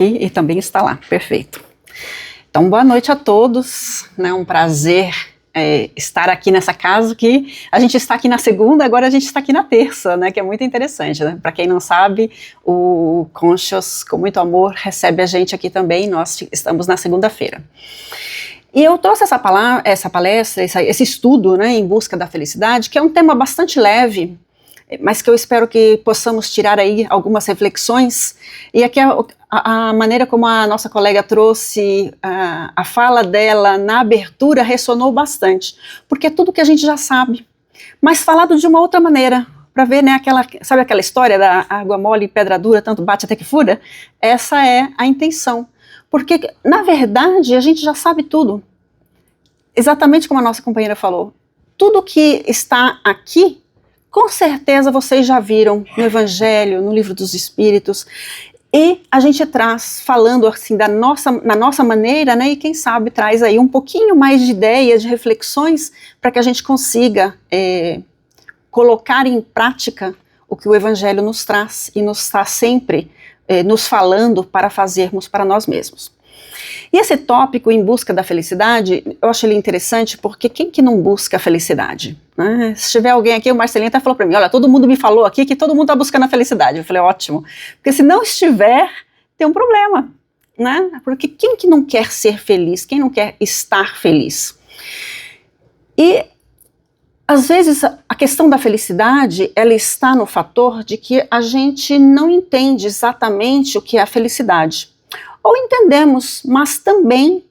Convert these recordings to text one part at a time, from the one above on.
E também está lá, perfeito. Então, boa noite a todos, né? Um prazer estar aqui nessa casa, que a gente está aqui na segunda, agora a gente está aqui na terça, né? Que é muito interessante, né? Para quem não sabe, o Conscious, com muito amor, recebe a gente aqui também, nós estamos na segunda-feira. E eu trouxe essa palestra, esse estudo, né, em busca da felicidade, que é um tema bastante leve, mas que eu espero que possamos tirar aí algumas reflexões. E aqui a maneira como a nossa colega trouxe a fala dela na abertura ressonou bastante, porque é tudo que a gente já sabe, mas falado de uma outra maneira, para ver, né, sabe aquela história da água mole e pedra dura, tanto bate até que fura? Essa é a intenção, porque na verdade a gente já sabe tudo, exatamente como a nossa companheira falou, tudo que está aqui, com certeza vocês já viram no Evangelho, no Livro dos Espíritos, e a gente traz, falando assim na nossa maneira, né, e quem sabe traz aí um pouquinho mais de ideias, de reflexões, para que a gente consiga colocar em prática o que o Evangelho nos traz, e nos está sempre nos falando para fazermos para nós mesmos. E esse tópico, em busca da felicidade, eu acho ele interessante, porque quem que não busca a felicidade? Né? Se tiver alguém aqui, o Marcelinho até falou para mim, olha, todo mundo me falou aqui que todo mundo está buscando a felicidade. Eu falei, ótimo, porque se não estiver, tem um problema, né? Porque quem que não quer ser feliz? Quem não quer estar feliz? E, às vezes, a questão da felicidade, ela está no fator de que a gente não entende exatamente o que é a felicidade. Ou entendemos, mas também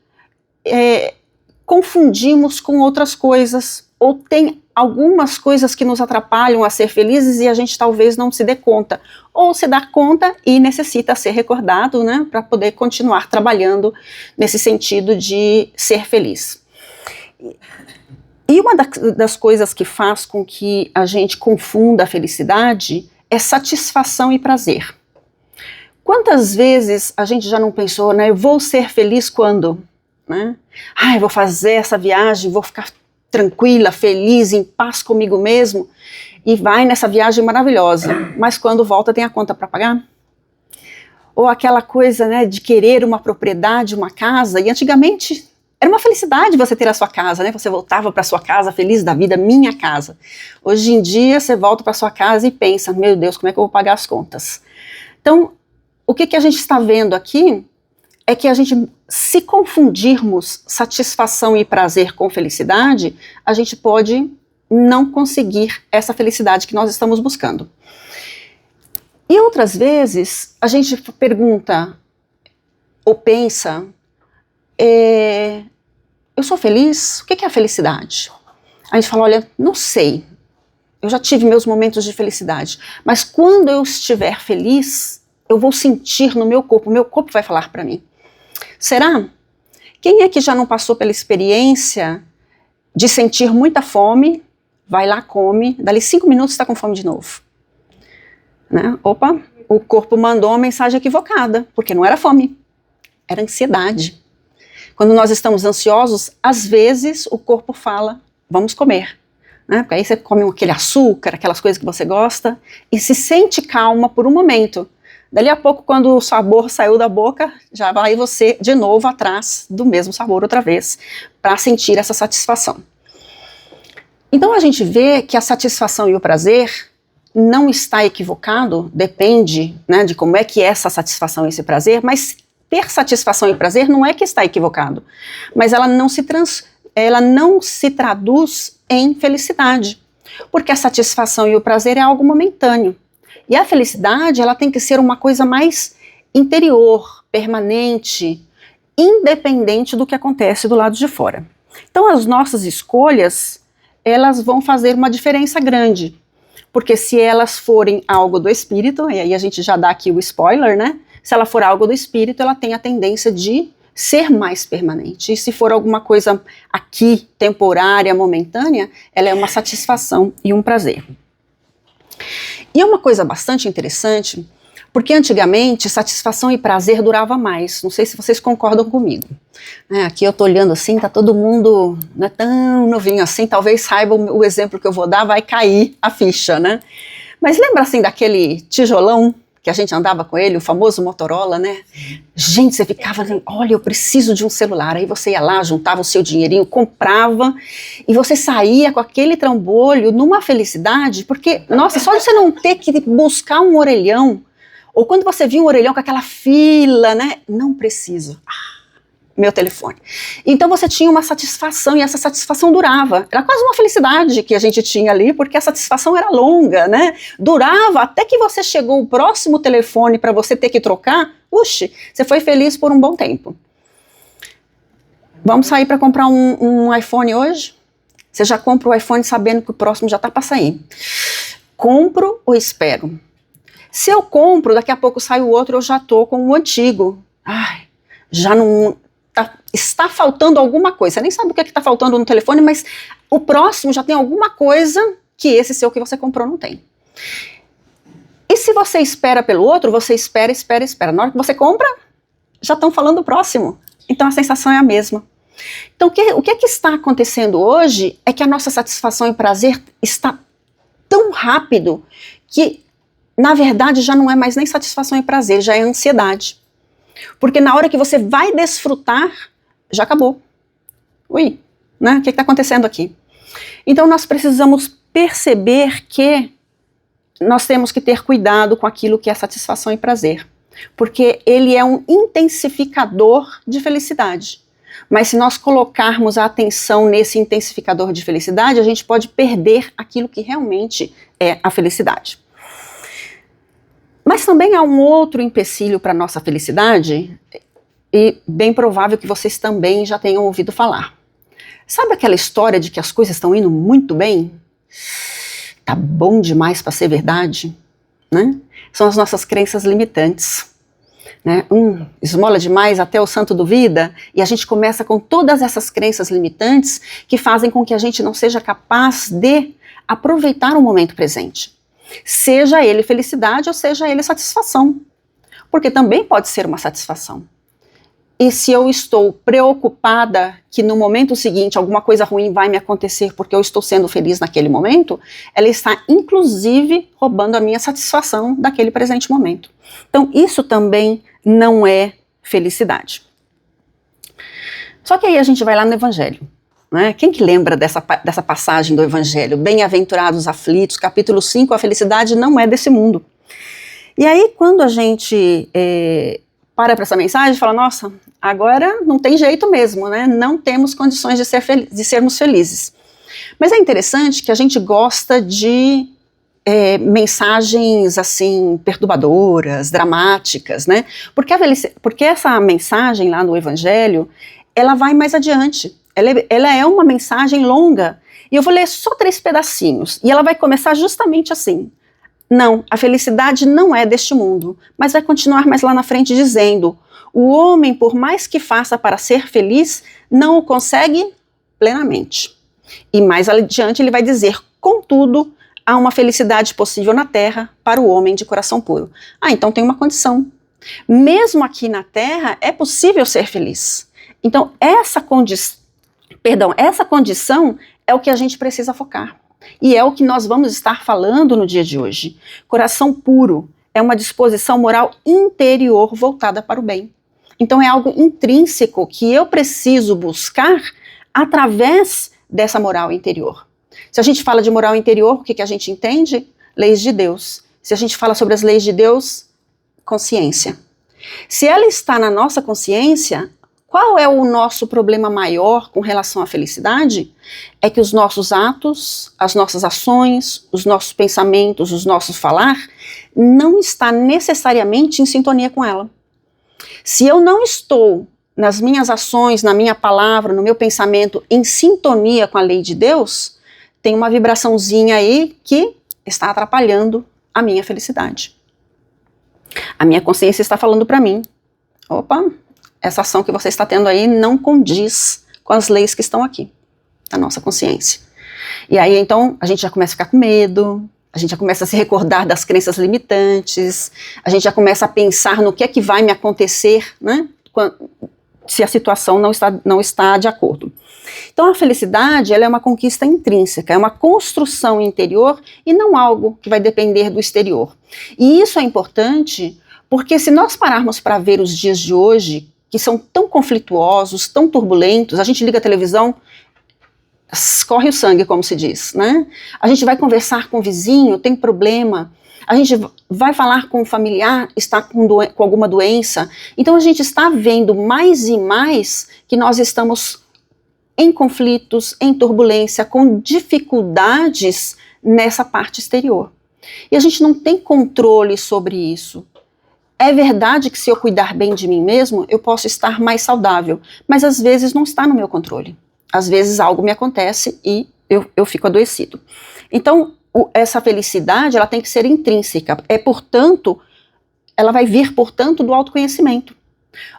confundimos com outras coisas, ou tem algumas coisas que nos atrapalham a ser felizes e a gente talvez não se dê conta, ou se dá conta e necessita ser recordado, né, para poder continuar trabalhando nesse sentido de ser feliz. E uma das coisas que faz com que a gente confunda a felicidade é satisfação e prazer. Quantas vezes a gente já não pensou, né, eu vou ser feliz quando? Né? Eu vou fazer essa viagem, vou ficar tranquila, feliz, em paz comigo mesmo, e vai nessa viagem maravilhosa, mas quando volta tem a conta para pagar? Ou aquela coisa, né, de querer uma propriedade, uma casa, e antigamente era uma felicidade você ter a sua casa, né? Você voltava para sua casa feliz da vida, minha casa. Hoje em dia você volta para sua casa e pensa, meu Deus, como é que eu vou pagar as contas? Então, o que a gente está vendo aqui é que a gente, se confundirmos satisfação e prazer com felicidade, a gente pode não conseguir essa felicidade que nós estamos buscando. E outras vezes, a gente pergunta ou pensa, eu sou feliz? O que é a felicidade? A gente fala, olha, não sei, eu já tive meus momentos de felicidade, mas quando eu estiver feliz, eu vou sentir no meu corpo vai falar para mim. Será? Quem é que já não passou pela experiência de sentir muita fome, vai lá, come, dali 5 minutos está com fome de novo? Né? Opa, o corpo mandou uma mensagem equivocada, porque não era fome, era ansiedade. Quando nós estamos ansiosos, às vezes o corpo fala, vamos comer. Né? Porque aí você come aquele açúcar, aquelas coisas que você gosta, e se sente calma por um momento. Dali a pouco, quando o sabor saiu da boca, já vai você de novo atrás do mesmo sabor outra vez, para sentir essa satisfação. Então a gente vê que a satisfação e o prazer não está equivocado, depende, né, de como é que é essa satisfação e esse prazer, mas ter satisfação e prazer não é que está equivocado, mas ela não se traduz em felicidade, porque a satisfação e o prazer é algo momentâneo. E a felicidade, ela tem que ser uma coisa mais interior, permanente, independente do que acontece do lado de fora. Então as nossas escolhas, elas vão fazer uma diferença grande, porque se elas forem algo do espírito, e aí a gente já dá aqui o spoiler, né? Se ela for algo do espírito, ela tem a tendência de ser mais permanente. E se for alguma coisa aqui, temporária, momentânea, ela é uma satisfação e um prazer. E é uma coisa bastante interessante, porque antigamente satisfação e prazer durava mais. Não sei se vocês concordam comigo. Aqui eu tô olhando assim, tá todo mundo não é tão novinho assim, talvez saibam o exemplo que eu vou dar, vai cair a ficha, né? Mas lembra assim daquele tijolão, que a gente andava com ele, o famoso Motorola, né? Gente, você ficava, olha, eu preciso de um celular. Aí você ia lá, juntava o seu dinheirinho, comprava, e você saía com aquele trambolho numa felicidade, porque, nossa, só de você não ter que buscar um orelhão, ou quando você via um orelhão com aquela fila, né? Não preciso. Meu telefone. Então você tinha uma satisfação e essa satisfação durava. Era quase uma felicidade que a gente tinha ali, porque a satisfação era longa, né? Durava até que você chegou o próximo telefone para você ter que trocar. Uxe, você foi feliz por um bom tempo. Vamos sair para comprar um iPhone hoje? Você já compra o iPhone sabendo que o próximo já está para sair. Compro ou espero? Se eu compro, daqui a pouco sai o outro, eu já estou com o antigo. Ai, já não... está faltando alguma coisa. Você nem sabe o que está faltando no telefone, mas o próximo já tem alguma coisa que esse seu que você comprou não tem. E se você espera pelo outro, você espera. Na hora que você compra, já estão falando do próximo. Então a sensação é a mesma. Então o que está acontecendo hoje é que a nossa satisfação e prazer está tão rápido que, na verdade, já não é mais nem satisfação e prazer, já é ansiedade. Porque na hora que você vai desfrutar, já acabou. Ui, né? O que está acontecendo aqui? Então nós precisamos perceber que nós temos que ter cuidado com aquilo que é satisfação e prazer. Porque ele é um intensificador de felicidade. Mas se nós colocarmos a atenção nesse intensificador de felicidade, a gente pode perder aquilo que realmente é a felicidade. Mas também há um outro empecilho para a nossa felicidade, e bem provável que vocês também já tenham ouvido falar. Sabe aquela história de que as coisas estão indo muito bem? Tá bom demais para ser verdade? Né? São as nossas crenças limitantes. Né? Esmola demais, até o santo duvida, e a gente começa com todas essas crenças limitantes que fazem com que a gente não seja capaz de aproveitar o momento presente. Seja ele felicidade ou seja ele satisfação. Porque também pode ser uma satisfação. E se eu estou preocupada que no momento seguinte alguma coisa ruim vai me acontecer porque eu estou sendo feliz naquele momento, ela está inclusive roubando a minha satisfação daquele presente momento. Então isso também não é felicidade. Só que aí a gente vai lá no Evangelho. Né? Quem que lembra dessa passagem do Evangelho? Bem-aventurados aflitos, capítulo 5, a felicidade não é desse mundo. E aí quando a gente para essa mensagem e fala, nossa, agora não tem jeito mesmo, né? Não temos condições de sermos felizes. Mas é interessante que a gente gosta de mensagens assim perturbadoras, dramáticas, né? Porque essa mensagem lá no Evangelho, ela vai mais adiante. Ela é uma mensagem longa, e eu vou ler só 3 pedacinhos, e ela vai começar justamente assim. Não, a felicidade não é deste mundo, mas vai continuar mais lá na frente dizendo, o homem, por mais que faça para ser feliz, não o consegue plenamente. E mais adiante ele vai dizer, contudo, há uma felicidade possível na terra para o homem de coração puro. Então tem uma condição. Mesmo aqui na terra é possível ser feliz. Então essa condição é o que a gente precisa focar. E é o que nós vamos estar falando no dia de hoje. Coração puro é uma disposição moral interior voltada para o bem. Então é algo intrínseco que eu preciso buscar através dessa moral interior. Se a gente fala de moral interior, o que a gente entende? Leis de Deus. Se a gente fala sobre as leis de Deus, consciência. Se ela está na nossa consciência, qual é o nosso problema maior com relação à felicidade? É que os nossos atos, as nossas ações, os nossos pensamentos, os nossos falar, não está necessariamente em sintonia com ela. Se eu não estou nas minhas ações, na minha palavra, no meu pensamento, em sintonia com a lei de Deus, tem uma vibraçãozinha aí que está atrapalhando a minha felicidade. A minha consciência está falando para mim, opa, essa ação que você está tendo aí não condiz com as leis que estão aqui, da nossa consciência. E aí, então, a gente já começa a ficar com medo, a gente já começa a se recordar das crenças limitantes, a gente já começa a pensar no que é que vai me acontecer, né, se a situação não está de acordo. Então a felicidade, ela é uma conquista intrínseca, é uma construção interior e não algo que vai depender do exterior. E isso é importante porque se nós pararmos para ver os dias de hoje, que são tão conflituosos, tão turbulentos, a gente liga a televisão, escorre o sangue, como se diz, né? A gente vai conversar com o vizinho, tem problema, a gente vai falar com um familiar, está com alguma doença. Então a gente está vendo mais e mais que nós estamos em conflitos, em turbulência, com dificuldades nessa parte exterior. E a gente não tem controle sobre isso. É verdade que se eu cuidar bem de mim mesmo, eu posso estar mais saudável, mas às vezes não está no meu controle. Às vezes algo me acontece e eu fico adoecido. Então, essa felicidade, ela tem que ser intrínseca. Portanto, ela vai vir, portanto, do autoconhecimento.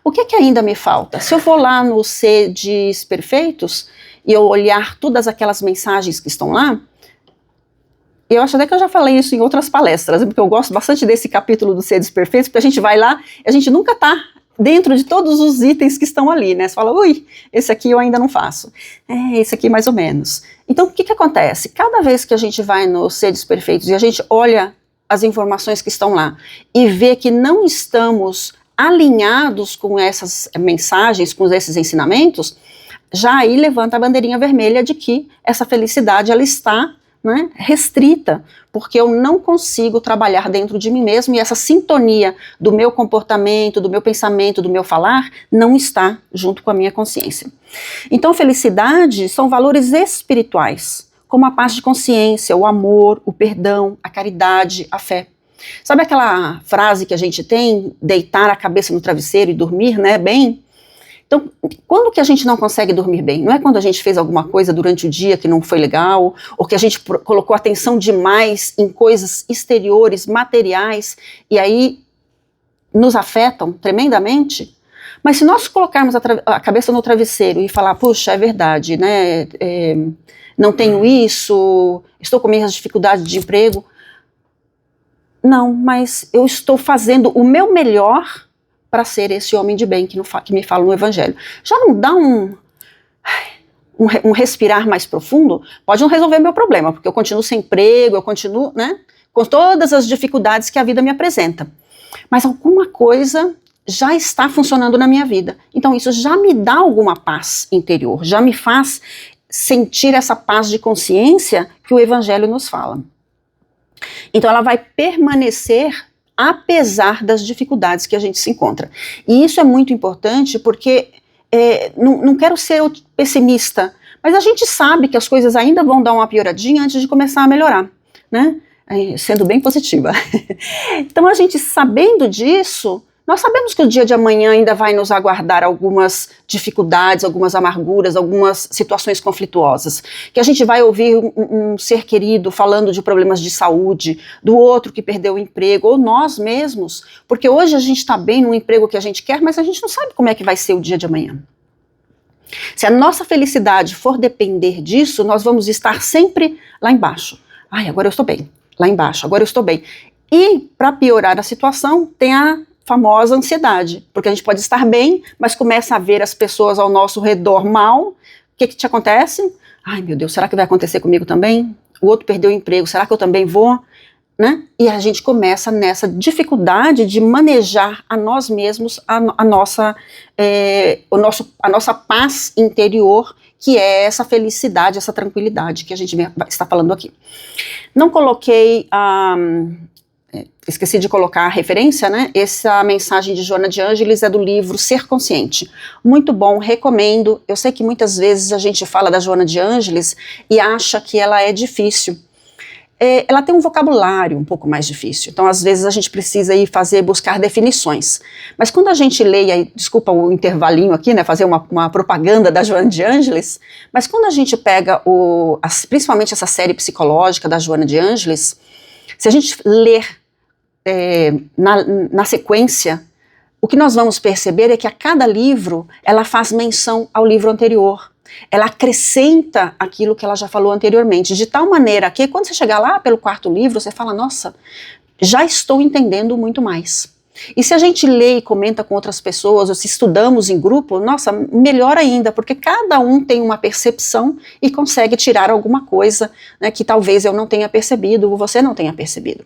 O que ainda me falta? Se eu for lá no Sedes Perfeitos e eu olhar todas aquelas mensagens que estão lá, eu acho até que eu já falei isso em outras palestras, porque eu gosto bastante desse capítulo do Sedes Perfeitos, porque a gente vai lá e a gente nunca está dentro de todos os itens que estão ali, né? Você fala, ui, esse aqui eu ainda não faço. Esse aqui mais ou menos. Então, o que acontece? Cada vez que a gente vai no Sedes Perfeitos e a gente olha as informações que estão lá e vê que não estamos alinhados com essas mensagens, com esses ensinamentos, já aí levanta a bandeirinha vermelha de que essa felicidade, ela está, né, restrita, porque eu não consigo trabalhar dentro de mim mesmo e essa sintonia do meu comportamento, do meu pensamento, do meu falar, não está junto com a minha consciência. Então, felicidade são valores espirituais, como a paz de consciência, o amor, o perdão, a caridade, a fé. Sabe aquela frase que a gente tem, deitar a cabeça no travesseiro e dormir, né, bem? Então, quando que a gente não consegue dormir bem? Não é quando a gente fez alguma coisa durante o dia que não foi legal, ou que a gente colocou atenção demais em coisas exteriores, materiais, e aí nos afetam tremendamente? Mas se nós colocarmos a cabeça no travesseiro e falar, puxa, é verdade, né, não tenho isso, estou com minhas dificuldades de emprego, não, mas eu estou fazendo o meu melhor para ser esse homem de bem que me fala no Evangelho. Já não dá um respirar mais profundo? Pode não resolver meu problema, porque eu continuo sem emprego, eu continuo, né, com todas as dificuldades que a vida me apresenta. Mas alguma coisa já está funcionando na minha vida. Então isso já me dá alguma paz interior, já me faz sentir essa paz de consciência que o Evangelho nos fala. Então ela vai permanecer apesar das dificuldades que a gente se encontra. E isso é muito importante porque não quero ser pessimista, mas a gente sabe que as coisas ainda vão dar uma pioradinha antes de começar a melhorar, né? Sendo bem positiva. Então a gente sabendo disso, nós sabemos que o dia de amanhã ainda vai nos aguardar algumas dificuldades, algumas amarguras, algumas situações conflituosas. Que a gente vai ouvir um ser querido falando de problemas de saúde, do outro que perdeu o emprego, ou nós mesmos, porque hoje a gente está bem no emprego que a gente quer, mas a gente não sabe como é que vai ser o dia de amanhã. Se a nossa felicidade for depender disso, nós vamos estar sempre lá embaixo. Ai, agora eu estou bem. Lá embaixo, agora eu estou bem. E, para piorar a situação, tem a famosa ansiedade, porque a gente pode estar bem, mas começa a ver as pessoas ao nosso redor mal. O que te acontece? Ai, meu Deus, será que vai acontecer comigo também? O outro perdeu o emprego, será que eu também vou? Né? E a gente começa nessa dificuldade de manejar a nós mesmos a nossa paz interior, que é essa felicidade, essa tranquilidade que a gente está falando aqui. Não coloquei esqueci de colocar a referência, né? Essa mensagem de Joana de Ângeles é do livro Ser Consciente. Muito bom, recomendo. Eu sei que muitas vezes a gente fala da Joana de Ângeles e acha que ela é difícil. Ela tem um vocabulário um pouco mais difícil, então às vezes a gente precisa ir buscar definições. Mas quando a gente lê, aí, desculpa o intervalinho aqui, né, fazer uma propaganda da Joana de Ângeles, mas quando a gente pega principalmente essa série psicológica da Joana de Ângeles, se a gente ler na sequência, o que nós vamos perceber é que a cada livro ela faz menção ao livro anterior. Ela acrescenta aquilo que ela já falou anteriormente, de tal maneira que quando você chegar lá pelo quarto livro, você fala, nossa, já estou entendendo muito mais. E se a gente lê e comenta com outras pessoas, ou se estudamos em grupo, nossa, melhor ainda, porque cada um tem uma percepção e consegue tirar alguma coisa, né, que talvez eu não tenha percebido ou você não tenha percebido.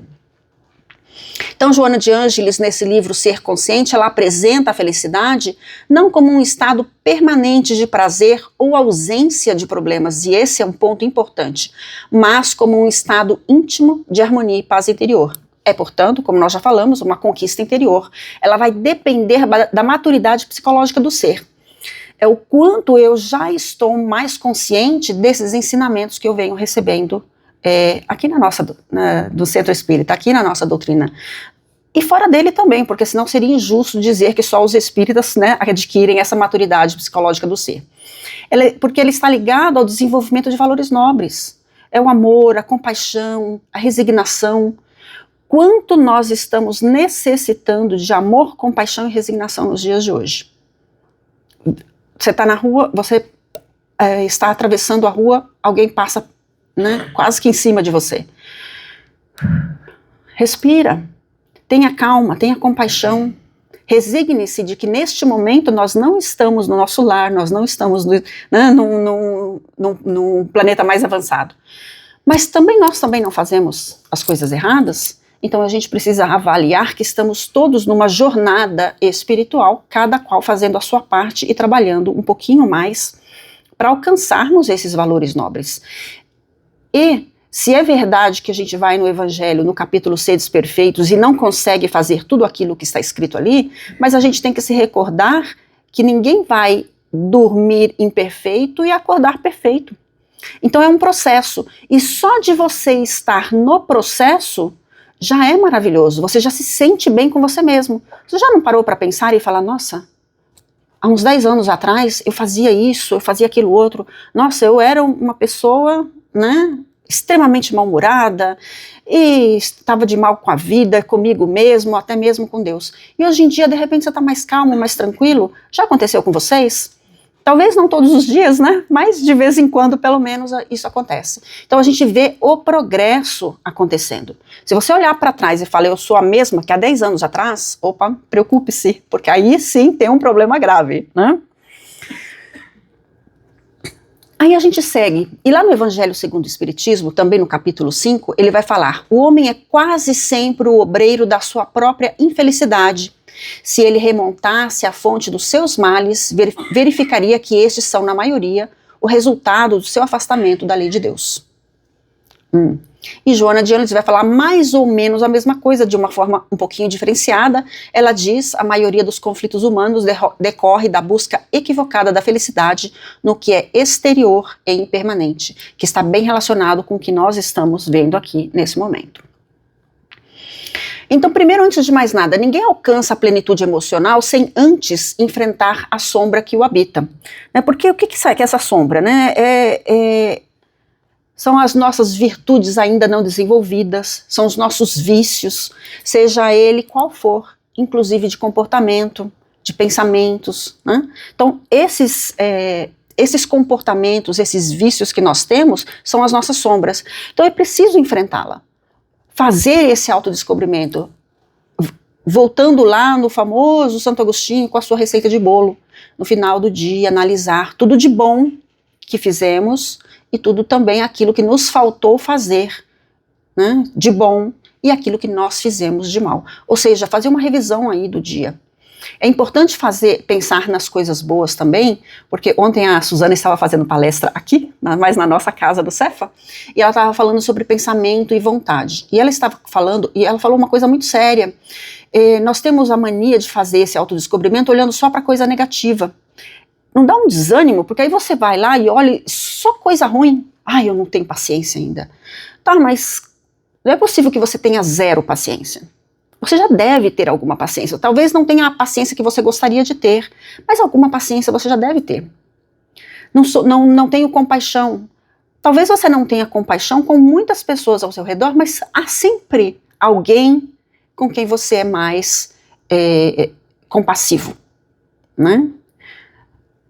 Então, Joana de Ângeles, nesse livro Ser Consciente, ela apresenta a felicidade não como um estado permanente de prazer ou ausência de problemas, e esse é um ponto importante, mas como um estado íntimo de harmonia e paz interior. É, portanto, como nós já falamos, uma conquista interior. Ela vai depender da maturidade psicológica do ser. É o quanto eu já estou mais consciente desses ensinamentos que eu venho recebendo aqui do Centro Espírita, aqui na nossa doutrina. E fora dele também, porque senão seria injusto dizer que só os espíritas, né, adquirem essa maturidade psicológica do ser. Porque ele está ligado ao desenvolvimento de valores nobres. É o amor, a compaixão, a resignação. Quanto nós estamos necessitando de amor, compaixão e resignação nos dias de hoje. Você está na rua, você está atravessando a rua, alguém passa, né, quase que em cima de você. Respira, tenha calma, tenha compaixão, resigne-se de que neste momento nós não estamos no nosso lar, nós não estamos num planeta mais avançado. Mas nós também não fazemos as coisas erradas. Então a gente precisa avaliar que estamos todos numa jornada espiritual, cada qual fazendo a sua parte e trabalhando um pouquinho mais para alcançarmos esses valores nobres. E se é verdade que a gente vai no Evangelho, no capítulo Sedes Perfeitos, e não consegue fazer tudo aquilo que está escrito ali, mas a gente tem que se recordar que ninguém vai dormir imperfeito e acordar perfeito. Então é um processo, e só de você estar no processo já é maravilhoso, você já se sente bem com você mesmo. Você já não parou para pensar e falar, nossa, há uns 10 anos atrás eu fazia isso, eu fazia aquilo outro, nossa, eu era uma pessoa, né, extremamente mal-humorada e estava de mal com a vida, comigo mesmo, até mesmo com Deus. E hoje em dia, de repente, você está mais calmo, mais tranquilo. Já aconteceu com vocês? Talvez não todos os dias, né? Mas de vez em quando, pelo menos, isso acontece. Então a gente vê o progresso acontecendo. Se você olhar para trás e falar, eu sou a mesma que há 10 anos atrás, opa, preocupe-se, porque aí sim tem um problema grave, né? Aí a gente segue, e lá no Evangelho segundo o Espiritismo, também no capítulo 5, ele vai falar, o homem é quase sempre o obreiro da sua própria infelicidade. Se ele remontasse à fonte dos seus males, verificaria que estes são, na maioria, o resultado do seu afastamento da lei de Deus. E Joana de Ângeles vai falar mais ou menos a mesma coisa, de uma forma um pouquinho diferenciada. Ela diz, a maioria dos conflitos humanos decorre da busca equivocada da felicidade no que é exterior e impermanente, que está bem relacionado com o que nós estamos vendo aqui nesse momento. Então, primeiro, antes de mais nada, ninguém alcança a plenitude emocional sem antes enfrentar a sombra que o habita. Né? Porque o que é essa sombra? Né? São as nossas virtudes ainda não desenvolvidas, são os nossos vícios, seja ele qual for, inclusive de comportamento, de pensamentos. Né? Então, esses comportamentos, esses vícios que nós temos, são as nossas sombras. Então, é preciso enfrentá-la. Fazer esse autodescobrimento, voltando lá no famoso Santo Agostinho com a sua receita de bolo, no final do dia, analisar tudo de bom que fizemos e tudo também aquilo que nos faltou fazer, né, de bom, e aquilo que nós fizemos de mal. Ou seja, fazer uma revisão aí do dia. É importante pensar nas coisas boas também, porque ontem a Suzana estava fazendo palestra aqui, mas na nossa casa do Cefa, e ela estava falando sobre pensamento e vontade. E ela falou uma coisa muito séria. Nós temos a mania de fazer esse autodescobrimento olhando só para coisa negativa. Não dá um desânimo, porque aí você vai lá e olha só coisa ruim. Ai, eu não tenho paciência ainda. Tá, mas não é possível que você tenha zero paciência. Você já deve ter alguma paciência. Talvez não tenha a paciência que você gostaria de ter, mas alguma paciência você já deve ter. Não tenho compaixão. Talvez você não tenha compaixão com muitas pessoas ao seu redor, mas há sempre alguém com quem você é mais compassivo, né?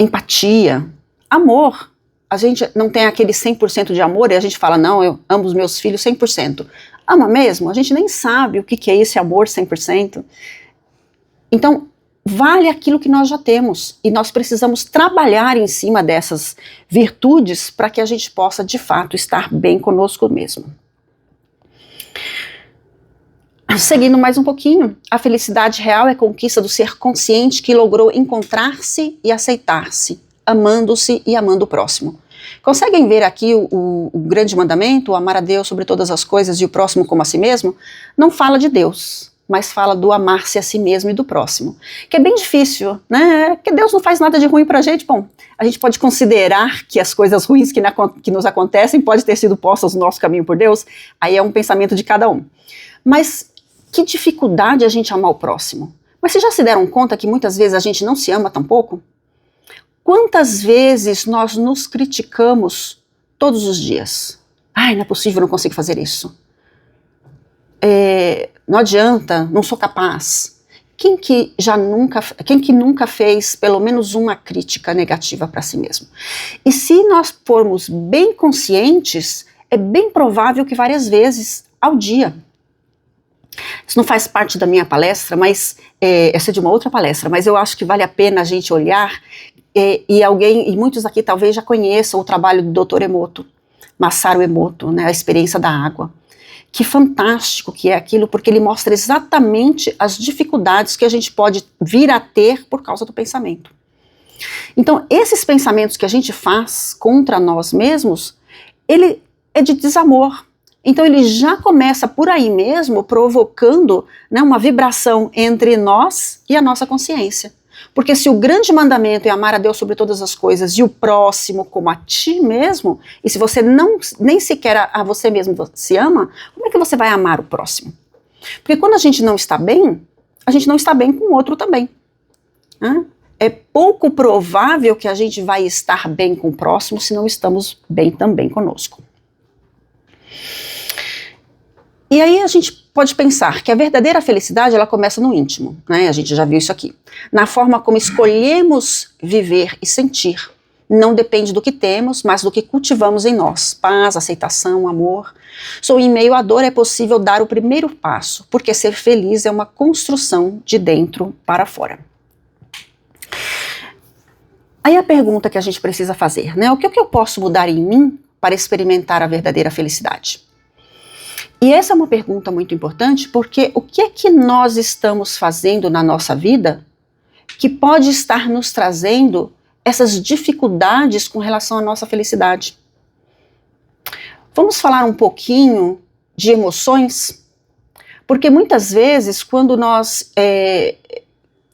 Empatia, amor. A gente não tem aquele 100% de amor e a gente fala, não, eu amo os meus filhos 100%. Ama mesmo? A gente nem sabe o que é esse amor 100%. Então, vale aquilo que nós já temos e nós precisamos trabalhar em cima dessas virtudes para que a gente possa, de fato, estar bem conosco mesmo. Seguindo mais um pouquinho, a felicidade real é a conquista do ser consciente que logrou encontrar-se e aceitar-se, amando-se e amando o próximo. Conseguem ver aqui o grande mandamento, o amar a Deus sobre todas as coisas e o próximo como a si mesmo? Não fala de Deus, mas fala do amar-se a si mesmo e do próximo, que é bem difícil, né? Porque Deus não faz nada de ruim pra gente. Bom, a gente pode considerar que as coisas ruins que nos acontecem podem ter sido postas no nosso caminho por Deus, aí é um pensamento de cada um. Mas que dificuldade a gente amar o próximo. Mas vocês já se deram conta que muitas vezes a gente não se ama tampouco? Quantas vezes nós nos criticamos todos os dias? Ai, não é possível, não consigo fazer isso. Não adianta, não sou capaz. Quem que nunca fez pelo menos uma crítica negativa para si mesmo? E se nós formos bem conscientes, é bem provável que várias vezes ao dia. Isso não faz parte da minha palestra, mas essa é de uma outra palestra, mas eu acho que vale a pena a gente olhar e muitos aqui talvez já conheçam o trabalho do Dr. Emoto, Masaru Emoto, né, a experiência da água. Que fantástico que é aquilo, porque ele mostra exatamente as dificuldades que a gente pode vir a ter por causa do pensamento. Então, esses pensamentos que a gente faz contra nós mesmos, ele é de desamor. Então ele já começa por aí mesmo provocando, né, uma vibração entre nós e a nossa consciência. Porque se o grande mandamento é amar a Deus sobre todas as coisas e o próximo como a ti mesmo, e se você nem sequer a você mesmo se ama, como é que você vai amar o próximo? Porque quando a gente não está bem com o outro também. Né? É pouco provável que a gente vai estar bem com o próximo se não estamos bem também conosco. E aí a gente pode pensar que a verdadeira felicidade ela começa no íntimo, né? A gente já viu isso aqui. Na forma como escolhemos viver e sentir. Não depende do que temos, mas do que cultivamos em nós. Paz, aceitação, amor. Só em meio à dor é possível dar o primeiro passo, porque ser feliz é uma construção de dentro para fora. Aí a pergunta que a gente precisa fazer, né? O que eu posso mudar em mim para experimentar a verdadeira felicidade? E essa é uma pergunta muito importante, porque o que é que nós estamos fazendo na nossa vida que pode estar nos trazendo essas dificuldades com relação à nossa felicidade? Vamos falar um pouquinho de emoções? Porque muitas vezes, quando nós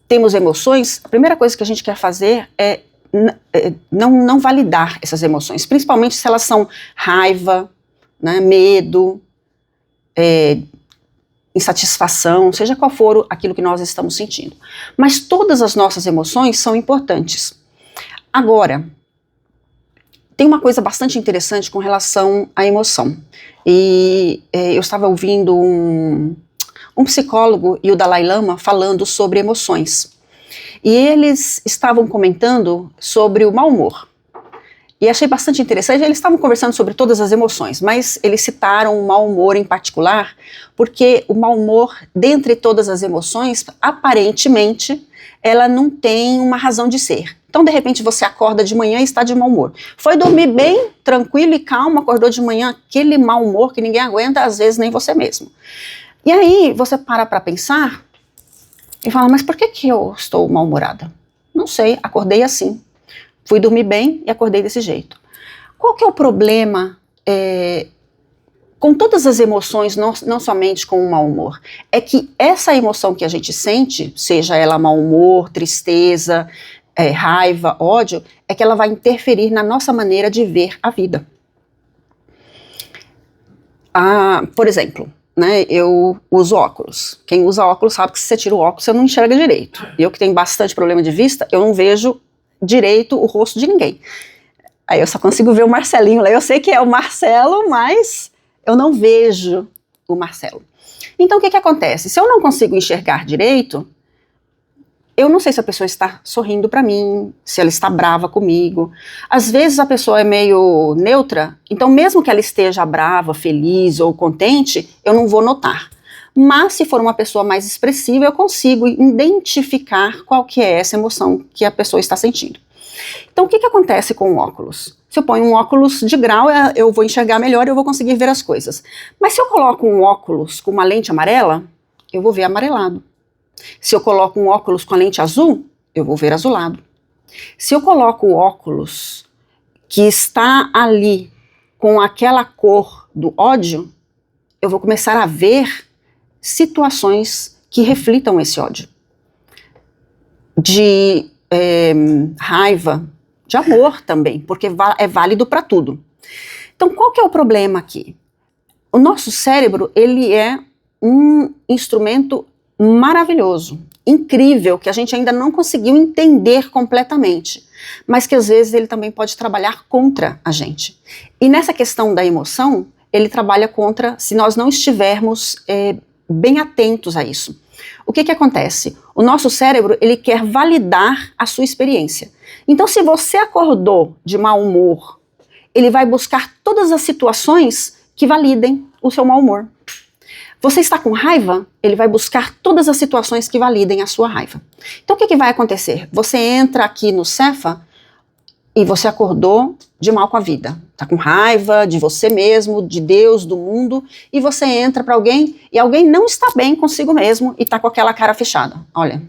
temos emoções, a primeira coisa que a gente quer fazer é não validar essas emoções, principalmente se elas são raiva, né, medo, insatisfação, seja qual for aquilo que nós estamos sentindo. Mas todas as nossas emoções são importantes. Agora, tem uma coisa bastante interessante com relação à emoção. E eu estava ouvindo um psicólogo e o Dalai Lama falando sobre emoções. E eles estavam comentando sobre o mau humor. E achei bastante interessante, eles estavam conversando sobre todas as emoções, mas eles citaram o mau humor em particular, porque o mau humor, dentre todas as emoções, aparentemente, ela não tem uma razão de ser. Então, de repente, você acorda de manhã e está de mau humor. Foi dormir bem, tranquilo e calmo, acordou de manhã, aquele mau humor que ninguém aguenta, às vezes nem você mesmo. E aí, você para pensar e fala, mas por que eu estou mal-humorada? Não sei, acordei assim. Fui dormir bem e acordei desse jeito. Qual que é o problema com todas as emoções, não somente com o mau humor? É que essa emoção que a gente sente, seja ela mau humor, tristeza, raiva, ódio, é que ela vai interferir na nossa maneira de ver a vida. Por exemplo, né, eu uso óculos. Quem usa óculos sabe que se você tira o óculos você não enxerga direito. Eu que tenho bastante problema de vista, eu não vejo direito o rosto de ninguém. Aí eu só consigo ver o Marcelinho lá. Eu sei que é o Marcelo, mas eu não vejo o Marcelo. Então o que acontece? Se eu não consigo enxergar direito, eu não sei se a pessoa está sorrindo para mim, se ela está brava comigo. Às vezes a pessoa é meio neutra, então mesmo que ela esteja brava, feliz ou contente, eu não vou notar. Mas se for uma pessoa mais expressiva, eu consigo identificar qual que é essa emoção que a pessoa está sentindo. Então, o que acontece com o óculos? Se eu ponho um óculos de grau, eu vou enxergar melhor e eu vou conseguir ver as coisas. Mas se eu coloco um óculos com uma lente amarela, eu vou ver amarelado. Se eu coloco um óculos com a lente azul, eu vou ver azulado. Se eu coloco o óculos que está ali com aquela cor do ódio, eu vou começar a ver situações que reflitam esse ódio. De raiva, de amor também, porque é válido para tudo. Então, qual que é o problema aqui? O nosso cérebro, ele é um instrumento maravilhoso, incrível, que a gente ainda não conseguiu entender completamente, mas que às vezes ele também pode trabalhar contra a gente. E nessa questão da emoção, ele trabalha contra se nós não estivermos bem atentos a isso. O que acontece? O nosso cérebro, ele quer validar a sua experiência. Então, se você acordou de mau humor, ele vai buscar todas as situações que validem o seu mau humor. Você está com raiva? Ele vai buscar todas as situações que validem a sua raiva. Então, o que vai acontecer? Você entra aqui no Cefa e você acordou de mal com a vida. Está com raiva de você mesmo, de Deus, do mundo, e você entra para alguém e alguém não está bem consigo mesmo e está com aquela cara fechada. Olha,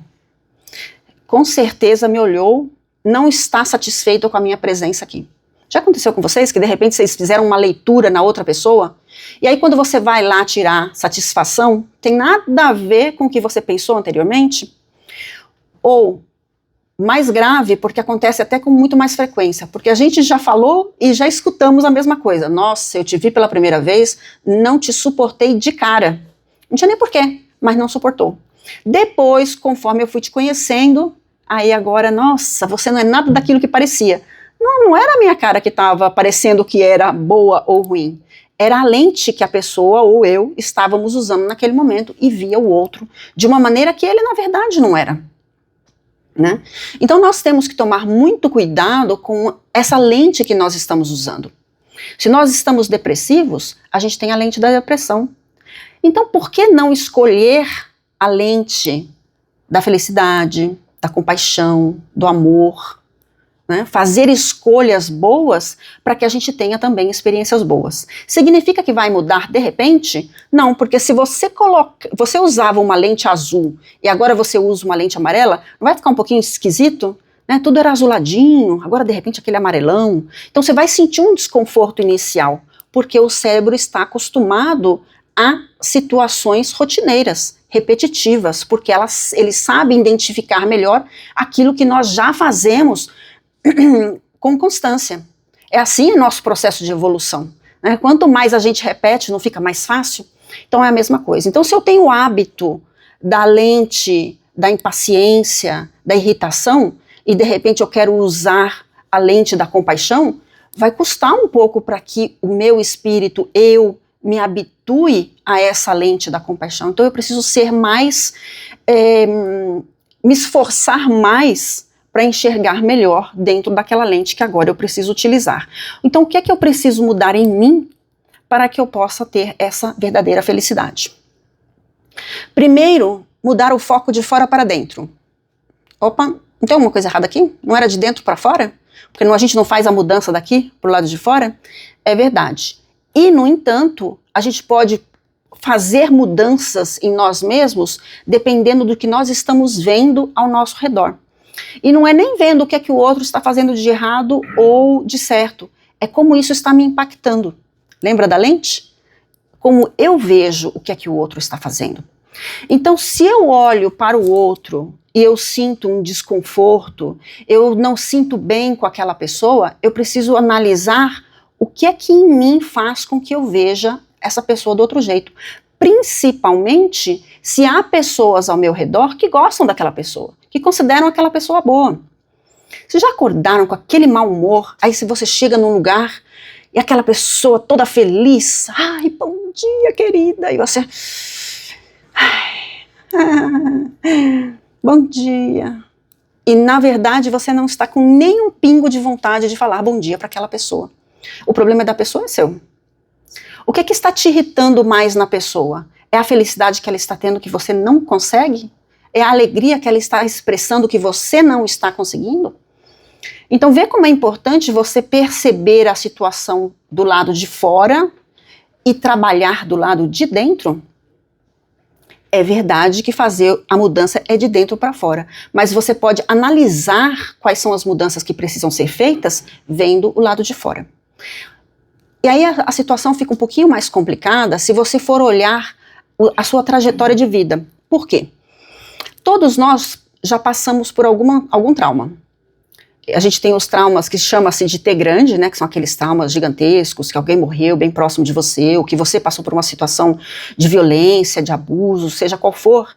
com certeza me olhou, não está satisfeito com a minha presença aqui. Já aconteceu com vocês que de repente vocês fizeram uma leitura na outra pessoa e aí quando você vai lá tirar satisfação, tem nada a ver com o que você pensou anteriormente? Ou mais grave, porque acontece até com muito mais frequência, porque a gente já falou e já escutamos a mesma coisa. Nossa, eu te vi pela primeira vez, não te suportei de cara. Não tinha nem porquê, mas não suportou. Depois, conforme eu fui te conhecendo, aí agora, nossa, você não é nada daquilo que parecia. Não era a minha cara que estava parecendo que era boa ou ruim. Era a lente que a pessoa ou eu estávamos usando naquele momento e via o outro de uma maneira que ele, na verdade, não era. Né? Então nós temos que tomar muito cuidado com essa lente que nós estamos usando. Se nós estamos depressivos, a gente tem a lente da depressão. Então por que não escolher a lente da felicidade, da compaixão, do amor, né? Fazer escolhas boas para que a gente tenha também experiências boas. Significa que vai mudar de repente? Não, porque se você usava uma lente azul e agora você usa uma lente amarela, não vai ficar um pouquinho esquisito? Né? Tudo era azuladinho, agora de repente aquele amarelão. Então você vai sentir um desconforto inicial, porque o cérebro está acostumado a situações rotineiras, repetitivas, porque ele sabe identificar melhor aquilo que nós já fazemos com constância. É assim o nosso processo de evolução. Né? Quanto mais a gente repete, não fica mais fácil? Então é a mesma coisa. Então se eu tenho o hábito da lente, da impaciência, da irritação, e de repente eu quero usar a lente da compaixão, vai custar um pouco para que o meu espírito, eu, me habitue a essa lente da compaixão. Então eu preciso ser mais, me esforçar mais para enxergar melhor dentro daquela lente que agora eu preciso utilizar. Então, o que é que eu preciso mudar em mim para que eu possa ter essa verdadeira felicidade? Primeiro, mudar o foco de fora para dentro. Opa, não tem alguma coisa errada aqui? Não era de dentro para fora? Porque a gente não faz a mudança daqui para o lado de fora? É verdade. E, no entanto, a gente pode fazer mudanças em nós mesmos dependendo do que nós estamos vendo ao nosso redor. E não é nem vendo o que é que o outro está fazendo de errado ou de certo. É como isso está me impactando. Lembra da lente? Como eu vejo o que é que o outro está fazendo. Então, se eu olho para o outro e eu sinto um desconforto, eu não sinto bem com aquela pessoa, eu preciso analisar o que é que em mim faz com que eu veja essa pessoa do outro jeito. Principalmente se há pessoas ao meu redor que gostam daquela pessoa, que consideram aquela pessoa boa. Vocês já acordaram com aquele mau humor? Aí se você chega num lugar e aquela pessoa toda feliz, ai, bom dia, querida, e você, bom dia. E na verdade você não está com nenhum pingo de vontade de falar bom dia para aquela pessoa. O problema da pessoa é seu. O que é que está te irritando mais na pessoa? É a felicidade que ela está tendo que você não consegue? É a alegria que ela está expressando que você não está conseguindo? Então vê como é importante você perceber a situação do lado de fora e trabalhar do lado de dentro. É verdade que fazer a mudança é de dentro para fora, mas você pode analisar quais são as mudanças que precisam ser feitas vendo o lado de fora. E aí a situação fica um pouquinho mais complicada se você for olhar a sua trajetória de vida. Por quê? Todos nós já passamos por algum trauma. A gente tem os traumas que chama-se de T grande, né, que são aqueles traumas gigantescos, que alguém morreu bem próximo de você, ou que você passou por uma situação de violência, de abuso, seja qual for,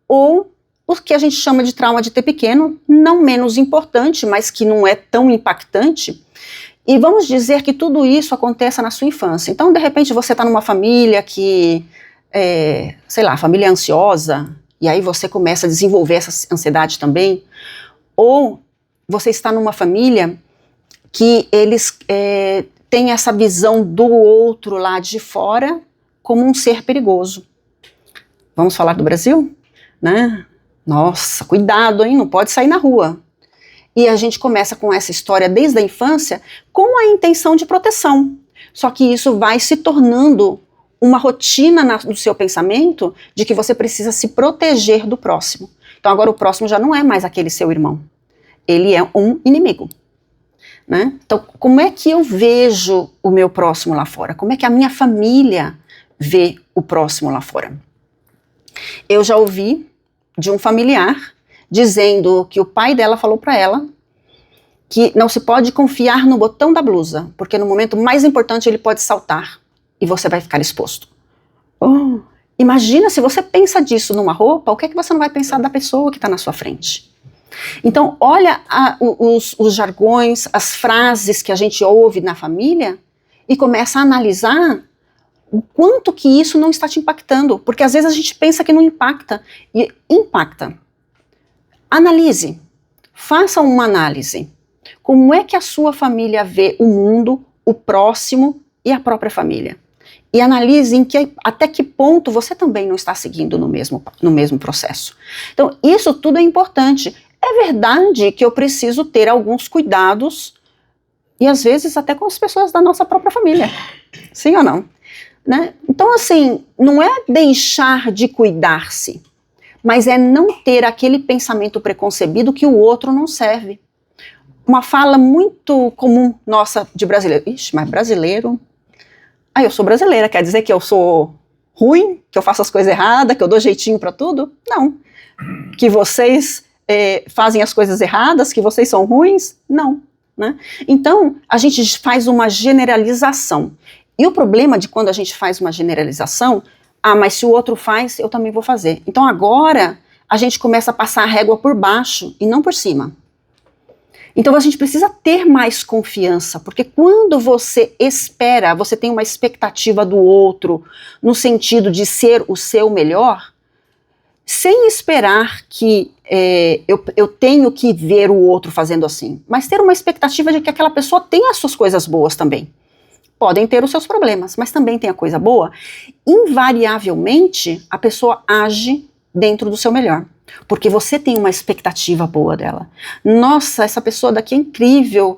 ou o que a gente chama de trauma de T pequeno, não menos importante, mas que não é tão impactante, e vamos dizer que tudo isso aconteça na sua infância. Então, de repente, você está numa família que, sei lá, família ansiosa, e aí você começa a desenvolver essa ansiedade também, ou você está numa família que eles têm essa visão do outro lá de fora como um ser perigoso. Vamos falar do Brasil? Né? Nossa, cuidado, hein? Não pode sair na rua. E a gente começa com essa história desde a infância com a intenção de proteção. Só que isso vai se tornando uma rotina no seu pensamento de que você precisa se proteger do próximo. Então agora o próximo já não é mais aquele seu irmão. Ele é um inimigo, né? Então, como é que eu vejo o meu próximo lá fora? Como é que a minha família vê o próximo lá fora? Eu já ouvi de um familiar dizendo que o pai dela falou para ela que não se pode confiar no botão da blusa, porque no momento mais importante ele pode saltar e você vai ficar exposto. Oh, imagina se você pensa disso numa roupa, o que é que você não vai pensar da pessoa que está na sua frente? Então, olha os jargões, as frases que a gente ouve na família e começa a analisar o quanto que isso não está te impactando. Porque às vezes a gente pensa que não impacta, e impacta. Analise, faça uma análise. Como é que a sua família vê o mundo, o próximo e a própria família? E analise até que ponto você também não está seguindo no mesmo processo. Então, isso tudo é importante. É verdade que eu preciso ter alguns cuidados, e às vezes até com as pessoas da nossa própria família. Sim ou não? Né? Então, assim, não é deixar de cuidar-se, mas é não ter aquele pensamento preconcebido que o outro não serve. Uma fala muito comum nossa de brasileiro. Ixi, mas brasileiro... eu sou brasileira, quer dizer que eu sou ruim, que eu faço as coisas erradas, que eu dou jeitinho pra tudo? Não. Que vocês fazem as coisas erradas, que vocês são ruins? Não. Né? Então, a gente faz uma generalização. E o problema de quando a gente faz uma generalização, mas se o outro faz, eu também vou fazer. Então agora, a gente começa a passar a régua por baixo e não por cima. Então a gente precisa ter mais confiança, porque quando você espera, você tem uma expectativa do outro, no sentido de ser o seu melhor, sem esperar que eu tenho que ver o outro fazendo assim, mas ter uma expectativa de que aquela pessoa tenha as suas coisas boas também. Podem ter os seus problemas, mas também tem a coisa boa. Invariavelmente, a pessoa age dentro do seu melhor. Porque você tem uma expectativa boa dela. Nossa, essa pessoa daqui é incrível,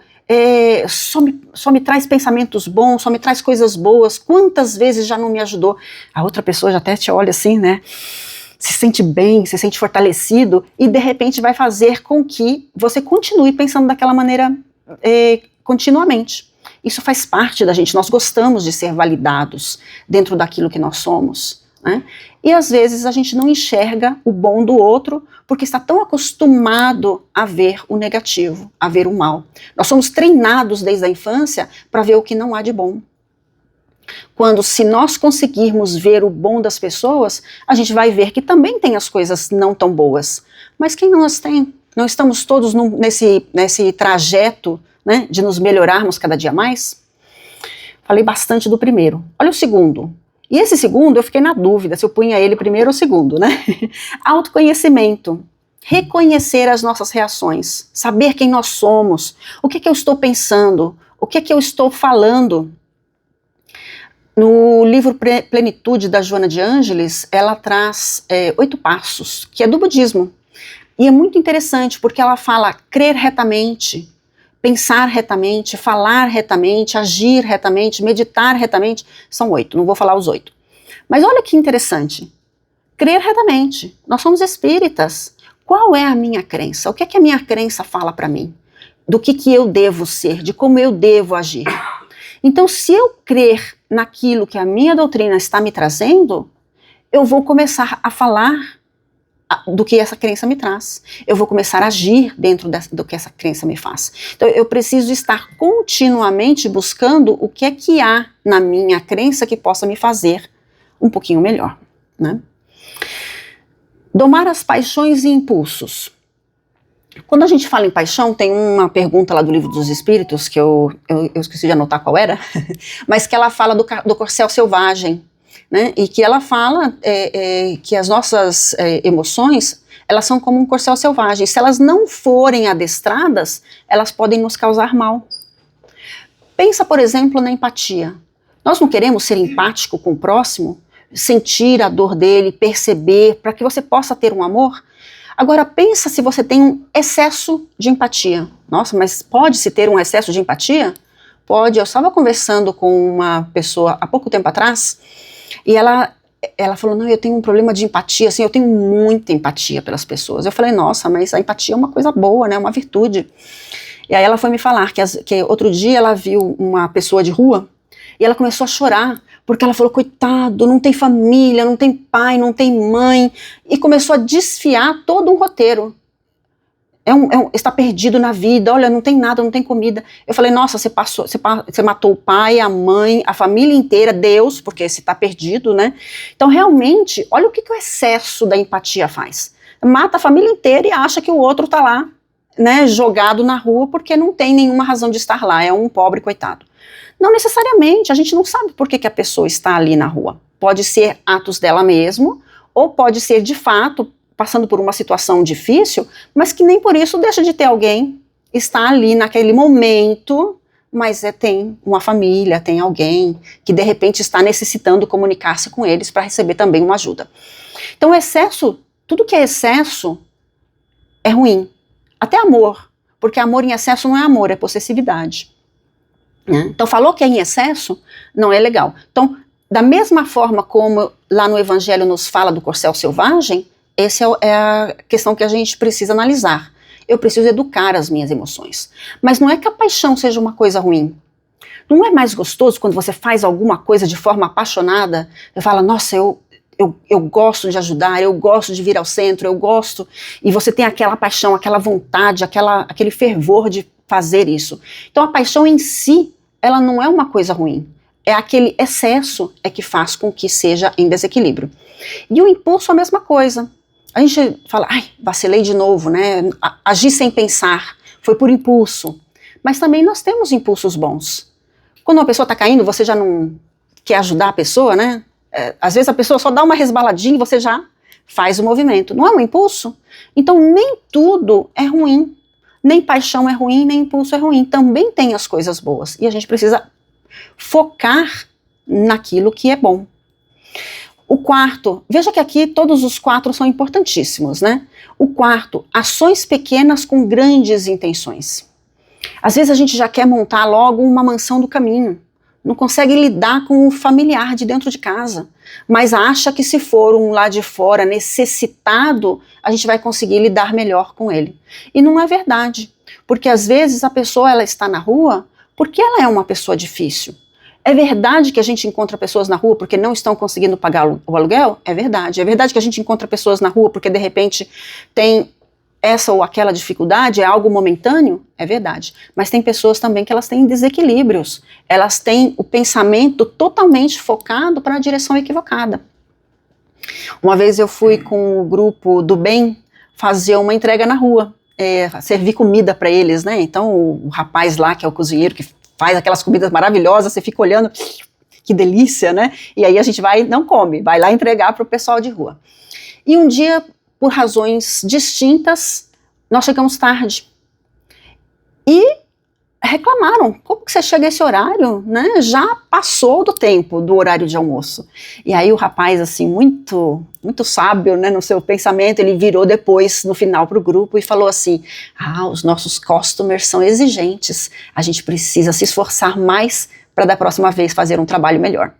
só me traz pensamentos bons, só me traz coisas boas, quantas vezes já não me ajudou? A outra pessoa já até te olha assim, né? Se sente bem, se sente fortalecido, e de repente vai fazer com que você continue pensando daquela maneira continuamente. Isso faz parte da gente, nós gostamos de ser validados dentro daquilo que nós somos. Né? E às vezes a gente não enxerga o bom do outro porque está tão acostumado a ver o negativo, a ver o mal. Nós somos treinados desde a infância para ver o que não há de bom. Quando, se nós conseguirmos ver o bom das pessoas, a gente vai ver que também tem as coisas não tão boas. Mas quem não as tem? Não estamos todos nesse trajeto, né, de nos melhorarmos cada dia mais? Falei bastante do primeiro. Olha o segundo. E esse segundo eu fiquei na dúvida se eu punha ele primeiro ou segundo, né? Autoconhecimento. Reconhecer as nossas reações. Saber quem nós somos. O que eu estou pensando. O que eu estou falando. No livro Plenitude, da Joana de Ângeles, ela traz 8 passos, que é do budismo. E é muito interessante, porque ela fala crer retamente, pensar retamente, falar retamente, agir retamente, meditar retamente. São 8, não vou falar os 8. Mas olha que interessante. Crer retamente. Nós somos espíritas. Qual é a minha crença? O que é que a minha crença fala para mim? Do que eu devo ser, de como eu devo agir. Então, se eu crer naquilo que a minha doutrina está me trazendo, eu vou começar a falar do que essa crença me traz. Eu vou começar a agir dentro do que essa crença me faz. Então, eu preciso estar continuamente buscando o que é que há na minha crença que possa me fazer um pouquinho melhor, né? Domar as paixões e impulsos. Quando a gente fala em paixão, tem uma pergunta lá do Livro dos Espíritos, que eu esqueci de anotar qual era, mas que ela fala do corcel selvagem, né? E que ela fala que as nossas emoções, elas são como um corcel selvagem. Se elas não forem adestradas, elas podem nos causar mal. Pensa, por exemplo, na empatia. Nós não queremos ser empático com o próximo, sentir a dor dele, perceber, para que você possa ter um amor. Agora, pensa se você tem um excesso de empatia. Nossa, mas pode-se ter um excesso de empatia? Pode. Eu estava conversando com uma pessoa há pouco tempo atrás, e ela falou, não, eu tenho um problema de empatia, assim, eu tenho muita empatia pelas pessoas. Eu falei, nossa, mas a empatia é uma coisa boa, né, uma virtude. E aí ela foi me falar que outro dia ela viu uma pessoa de rua, e ela começou a chorar, porque ela falou, coitado, não tem família, não tem pai, não tem mãe, e começou a desfiar todo um roteiro. Está perdido na vida, olha, não tem nada, não tem comida. Eu falei, nossa, você matou o pai, a mãe, a família inteira, Deus, porque você está perdido, né? Então, realmente, olha o que o excesso da empatia faz. Mata a família inteira e acha que o outro está lá, né, jogado na rua, porque não tem nenhuma razão de estar lá, é um pobre coitado. Não necessariamente, a gente não sabe por que a pessoa está ali na rua. Pode ser atos dela mesmo, ou pode ser de fato passando por uma situação difícil, mas que nem por isso deixa de ter alguém, está ali naquele momento, mas tem uma família, tem alguém que de repente está necessitando comunicar-se com eles para receber também uma ajuda. Então excesso, tudo que é excesso é ruim. Até amor, porque amor em excesso não é amor, é possessividade. Então falou que é em excesso, não é legal. Então, da mesma forma como lá no Evangelho nos fala do corcel selvagem, essa é a questão que a gente precisa analisar. Eu preciso educar as minhas emoções. Mas não é que a paixão seja uma coisa ruim. Não é mais gostoso quando você faz alguma coisa de forma apaixonada, você fala, nossa, eu gosto de ajudar, eu gosto de vir ao centro, eu gosto, e você tem aquela paixão, aquela vontade, aquele fervor de fazer isso. Então a paixão em si, ela não é uma coisa ruim. É aquele excesso que faz com que seja em desequilíbrio. E o impulso é a mesma coisa. A gente fala, ai, vacilei de novo, né? Agi sem pensar, foi por impulso. Mas também nós temos impulsos bons. Quando uma pessoa está caindo, você já não quer ajudar a pessoa, né? Às vezes a pessoa só dá uma resbaladinha e você já faz o movimento. Não é um impulso? Então nem tudo é ruim. Nem paixão é ruim, nem impulso é ruim. Também tem as coisas boas. E a gente precisa focar naquilo que é bom. O quarto, veja que aqui todos os 4 são importantíssimos, né? O quarto, ações pequenas com grandes intenções. Às vezes a gente já quer montar logo uma mansão do caminho, não consegue lidar com o familiar de dentro de casa, mas acha que se for um lá de fora necessitado, a gente vai conseguir lidar melhor com ele. E não é verdade, porque às vezes a pessoa ela está na rua porque ela é uma pessoa difícil. É verdade que a gente encontra pessoas na rua porque não estão conseguindo pagar o aluguel? É verdade. É verdade que a gente encontra pessoas na rua porque de repente tem essa ou aquela dificuldade, é algo momentâneo? É verdade. Mas tem pessoas também que elas têm desequilíbrios. Elas têm o pensamento totalmente focado para a direção equivocada. Uma vez eu fui com o grupo do bem fazer uma entrega na rua, servir comida para eles, né? Então o rapaz lá, que é o cozinheiro, que faz aquelas comidas maravilhosas, você fica olhando, que delícia, né? E aí a gente não come, vai lá entregar para o pessoal de rua. E um dia, por razões distintas, nós chegamos tarde. E reclamaram, como que você chega a esse horário, né? Já passou do tempo do horário de almoço. E aí o rapaz, assim, muito sábio, né, no seu pensamento, ele virou depois, no final, para o grupo e falou assim, os nossos customers são exigentes, a gente precisa se esforçar mais para da próxima vez fazer um trabalho melhor.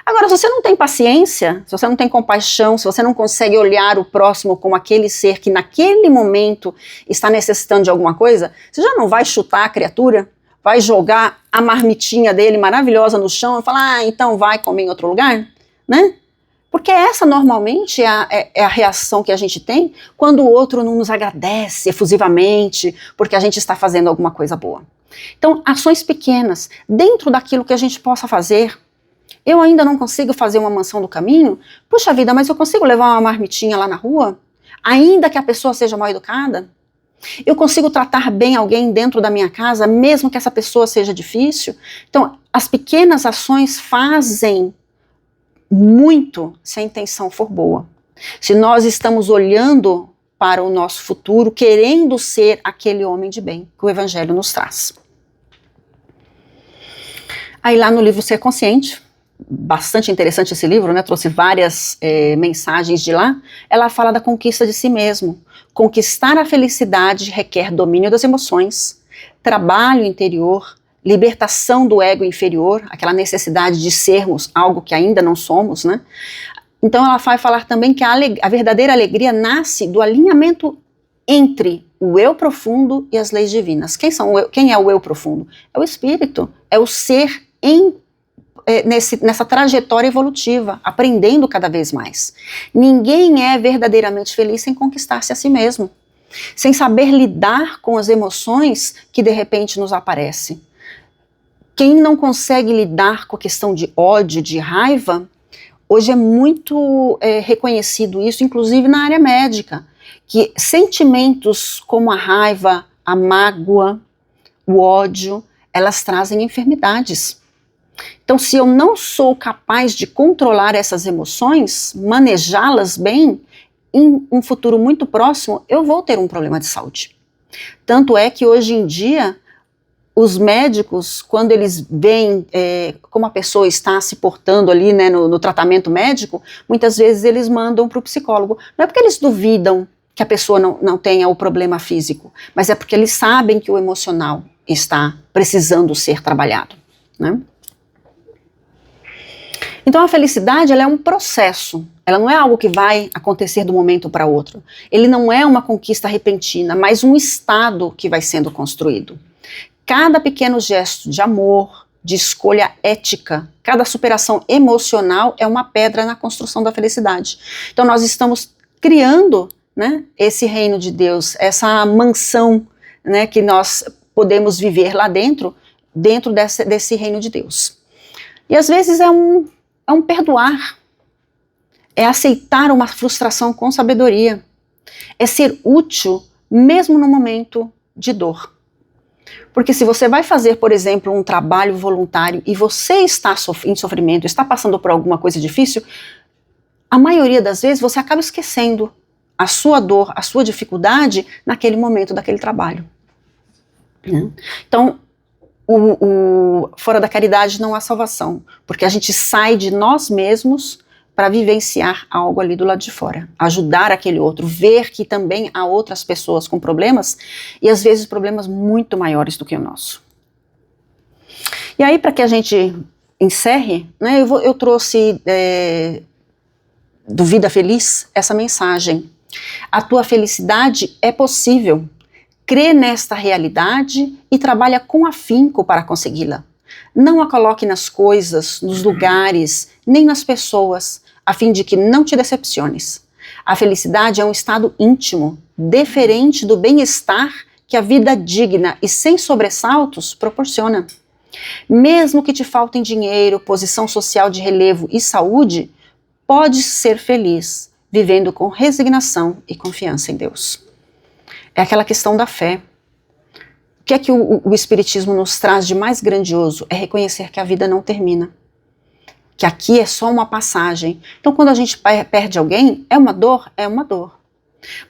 Agora, se você não tem paciência, se você não tem compaixão, se você não consegue olhar o próximo como aquele ser que naquele momento está necessitando de alguma coisa, você já não vai chutar a criatura? Vai jogar a marmitinha dele maravilhosa no chão e falar, então vai comer em outro lugar? Né? Porque essa normalmente é a reação que a gente tem quando o outro não nos agradece efusivamente porque a gente está fazendo alguma coisa boa. Então, ações pequenas, dentro daquilo que a gente possa fazer. Eu ainda não consigo fazer uma mansão do caminho? Puxa vida, mas eu consigo levar uma marmitinha lá na rua? Ainda que a pessoa seja mal educada? Eu consigo tratar bem alguém dentro da minha casa, mesmo que essa pessoa seja difícil? Então, as pequenas ações fazem muito se a intenção for boa. Se nós estamos olhando para o nosso futuro, querendo ser aquele homem de bem que o Evangelho nos traz. Aí lá no livro Ser Consciente, bastante interessante esse livro, né? Trouxe várias mensagens de lá. Ela fala da conquista de si mesmo. Conquistar a felicidade requer domínio das emoções, trabalho interior, libertação do ego inferior, aquela necessidade de sermos algo que ainda não somos, né? Então ela vai falar também que a verdadeira alegria nasce do alinhamento entre o eu profundo e as leis divinas. Quem é o eu profundo? É o espírito, é o ser nessa trajetória evolutiva, aprendendo cada vez mais. Ninguém é verdadeiramente feliz sem conquistar-se a si mesmo, sem saber lidar com as emoções que de repente nos aparecem. Quem não consegue lidar com a questão de ódio, de raiva, hoje é muito reconhecido isso, inclusive na área médica, que sentimentos como a raiva, a mágoa, o ódio, elas trazem enfermidades. Então, se eu não sou capaz de controlar essas emoções, manejá-las bem, em um futuro muito próximo, eu vou ter um problema de saúde. Tanto é que hoje em dia, os médicos, quando eles veem como a pessoa está se portando ali, né, no tratamento médico, muitas vezes eles mandam para o psicólogo. Não é porque eles duvidam que a pessoa não tenha o problema físico, mas é porque eles sabem que o emocional está precisando ser trabalhado, né? Então a felicidade, ela é um processo, ela não é algo que vai acontecer de um momento para outro. Ele não é uma conquista repentina, mas um estado que vai sendo construído. Cada pequeno gesto de amor, de escolha ética, cada superação emocional é uma pedra na construção da felicidade. Então nós estamos criando, né, esse reino de Deus, essa mansão, né, que nós podemos viver lá dentro desse reino de Deus. E às vezes é um perdoar, é aceitar uma frustração com sabedoria, é ser útil mesmo no momento de dor. Porque se você vai fazer, por exemplo, um trabalho voluntário e você está em sofrimento, está passando por alguma coisa difícil, a maioria das vezes você acaba esquecendo a sua dor, a sua dificuldade naquele momento daquele trabalho. Então, fora da caridade não há salvação, porque a gente sai de nós mesmos para vivenciar algo ali do lado de fora, ajudar aquele outro, ver que também há outras pessoas com problemas, e às vezes problemas muito maiores do que o nosso. E aí, para que a gente encerre, né, eu trouxe do Vida Feliz essa mensagem: a tua felicidade é possível. Crê nesta realidade e trabalha com afinco para consegui-la. Não a coloque nas coisas, nos lugares, nem nas pessoas, a fim de que não te decepciones. A felicidade é um estado íntimo, diferente do bem-estar que a vida digna e sem sobressaltos proporciona. Mesmo que te faltem dinheiro, posição social de relevo e saúde, podes ser feliz, vivendo com resignação e confiança em Deus. É aquela questão da fé. O que é que o Espiritismo nos traz de mais grandioso? É reconhecer que a vida não termina. Que aqui é só uma passagem. Então, quando a gente perde alguém, é uma dor? É uma dor.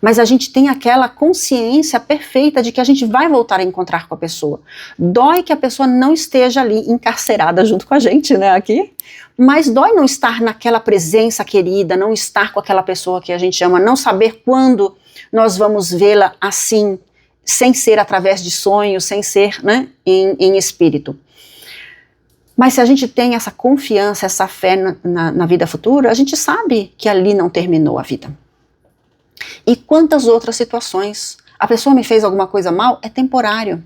Mas a gente tem aquela consciência perfeita de que a gente vai voltar a encontrar com a pessoa. Dói que a pessoa não esteja ali encarcerada junto com a gente, né, aqui. Mas dói não estar naquela presença querida, não estar com aquela pessoa que a gente ama, não saber quando nós vamos vê-la assim, sem ser através de sonhos, sem ser, né, em espírito. Mas se a gente tem essa confiança, essa fé na vida futura, a gente sabe que ali não terminou a vida. E quantas outras situações? A pessoa me fez alguma coisa mal, é temporário.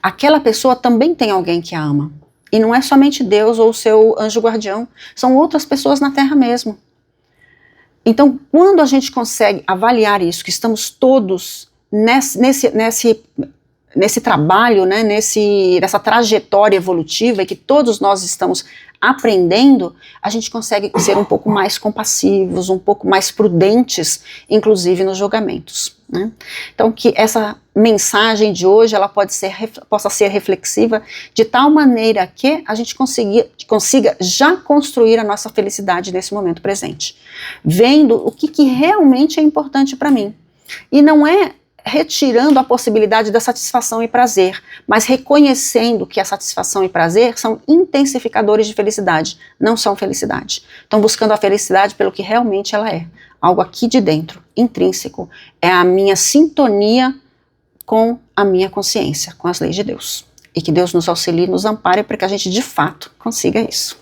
Aquela pessoa também tem alguém que a ama. E não é somente Deus ou o seu anjo guardião, são outras pessoas na Terra mesmo. Então, quando a gente consegue avaliar isso, que estamos todos nesse trabalho, né, nessa trajetória evolutiva e que todos nós estamos aprendendo, a gente consegue ser um pouco mais compassivos, um pouco mais prudentes, inclusive nos julgamentos, né? Então que essa mensagem de hoje ela possa ser reflexiva de tal maneira que a gente consiga já construir a nossa felicidade nesse momento presente, vendo o que realmente é importante para mim. E não é retirando a possibilidade da satisfação e prazer, mas reconhecendo que a satisfação e prazer são intensificadores de felicidade, não são felicidade. Então buscando a felicidade pelo que realmente ela é, algo aqui de dentro, intrínseco, é a minha sintonia com a minha consciência, com as leis de Deus. E que Deus nos auxilie, nos ampare para que a gente de fato consiga isso.